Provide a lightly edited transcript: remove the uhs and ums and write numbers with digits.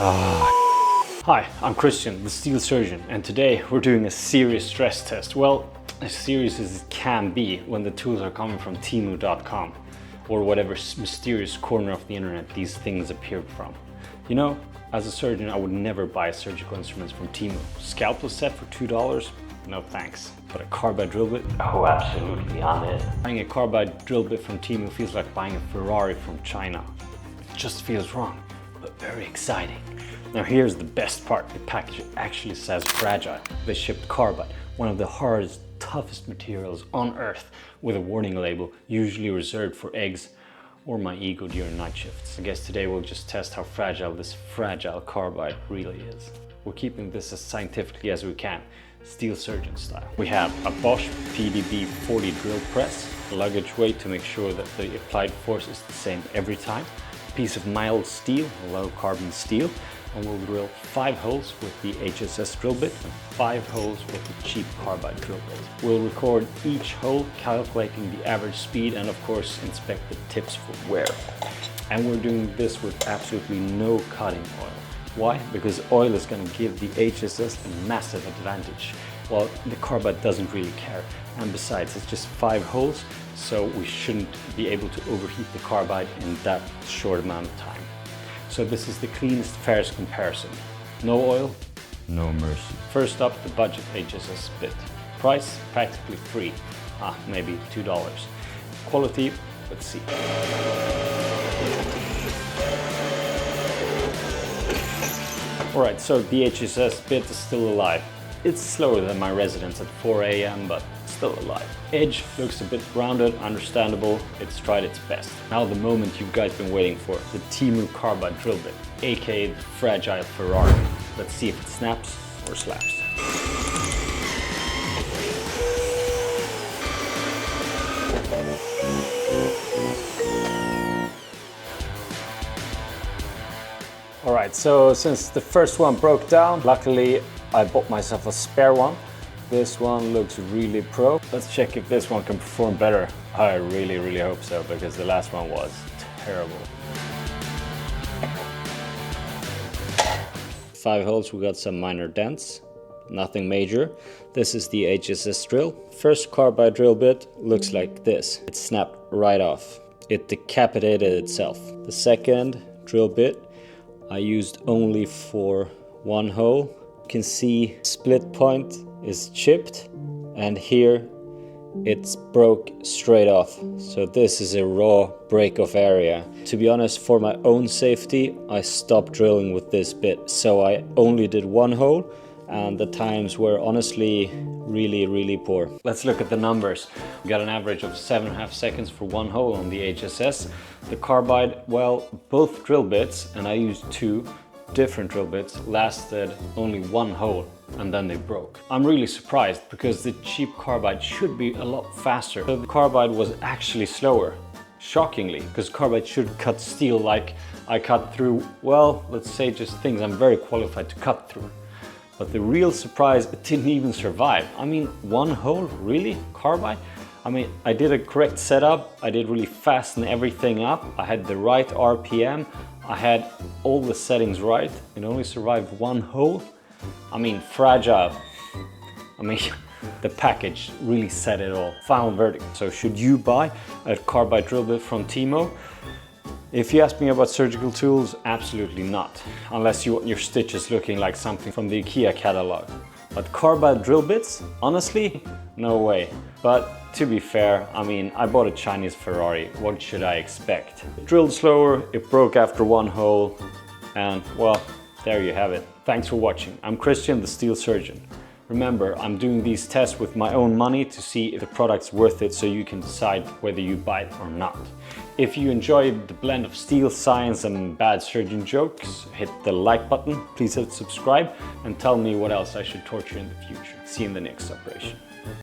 Hi, I'm Christian, the steel surgeon, and today we're doing a serious stress test. Well, as serious as it can be when the tools are coming from TEMU.com or whatever mysterious corner of the internet these things appear from. You know, as a surgeon, I would never buy surgical instruments from TEMU. Scalpel set for $2? No thanks. But a carbide drill bit? Oh, absolutely, I'm in. Buying a carbide drill bit from TEMU feels like buying a Ferrari from China. It just feels wrong, but very exciting. Now here's the best part. The package actually says fragile. They shipped carbide, one of the hardest, toughest materials on earth, with a warning label, usually reserved for eggs or my ego during night shifts. I guess today we'll just test how fragile this fragile carbide really is. We're keeping this as scientifically as we can, steel surgeon style. We have a Bosch PBD 40 drill press, a luggage weight to make sure that the applied force is the same every time, a piece of mild steel, low carbon steel, and we'll drill 5 holes with the HSS drill bit and 5 holes with the cheap carbide drill bit. We'll record each hole, calculating the average speed and of course inspect the tips for wear. And we're doing this with absolutely no cutting oil. Why? Because oil is going to give the HSS a massive advantage, while the carbide doesn't really care. And besides, it's just 5 holes, so we shouldn't be able to overheat the carbide in that short amount of time. So this is the cleanest, fairest comparison. No oil, no mercy. First up, the budget HSS bit. Price, practically free. Maybe $2. Quality, let's see. Alright, so the HSS bit is still alive. It's slower than my residence at 4 AM, but still alive. Edge looks a bit rounded, understandable. It's tried its best. Now the moment you guys been waiting for, the TEMU Carbide drill bit, aka the fragile Ferrari. Let's see if it snaps or slaps. Alright, so since the first one broke down, luckily I bought myself a spare one. This one looks really pro. Let's check if this one can perform better. I really hope so, because the last one was terrible. 5 holes, we got some minor dents, nothing major. This is the HSS drill. First carbide drill bit looks like this. It snapped right off. It decapitated itself. The second drill bit I used only for 1 hole. You can see split point is chipped, and here it's broke straight off. So this is a raw break off area. To be honest, for my own safety, I stopped drilling with this bit. So I only did 1 hole, and the times were honestly really poor. Let's look at the numbers. We got an average of 7.5 seconds for 1 hole on the HSS. The carbide, well, both drill bits, and I used 2 different drill bits, lasted only 1 hole, and then they broke. I'm really surprised, because the cheap carbide should be a lot faster. So the carbide was actually slower, shockingly, because carbide should cut steel like I cut through, well, let's say just things I'm very qualified to cut through. But the real surprise, it didn't even survive. I mean, 1 hole, really? Carbide? I mean, I did a correct setup. I did really fasten everything up. I had the right RPM. I had all the settings right. It only survived 1 hole. I mean, fragile. I mean, the package really said it all. Final verdict. So should you buy a carbide drill bit from TEMU? If you ask me about surgical tools, absolutely not. Unless you want your stitches looking like something from the IKEA catalog. But carbide drill bits? Honestly, no way. But to be fair, I mean, I bought a Chinese Ferrari. What should I expect? It drilled slower, it broke after 1 hole, and well, there you have it. Thanks for watching. I'm Christian, the steel surgeon. Remember, I'm doing these tests with my own money to see if the product's worth it, so you can decide whether you buy it or not. If you enjoyed the blend of steel science and bad surgeon jokes, hit the like button, please hit subscribe, and tell me what else I should torture in the future. See you in the next operation.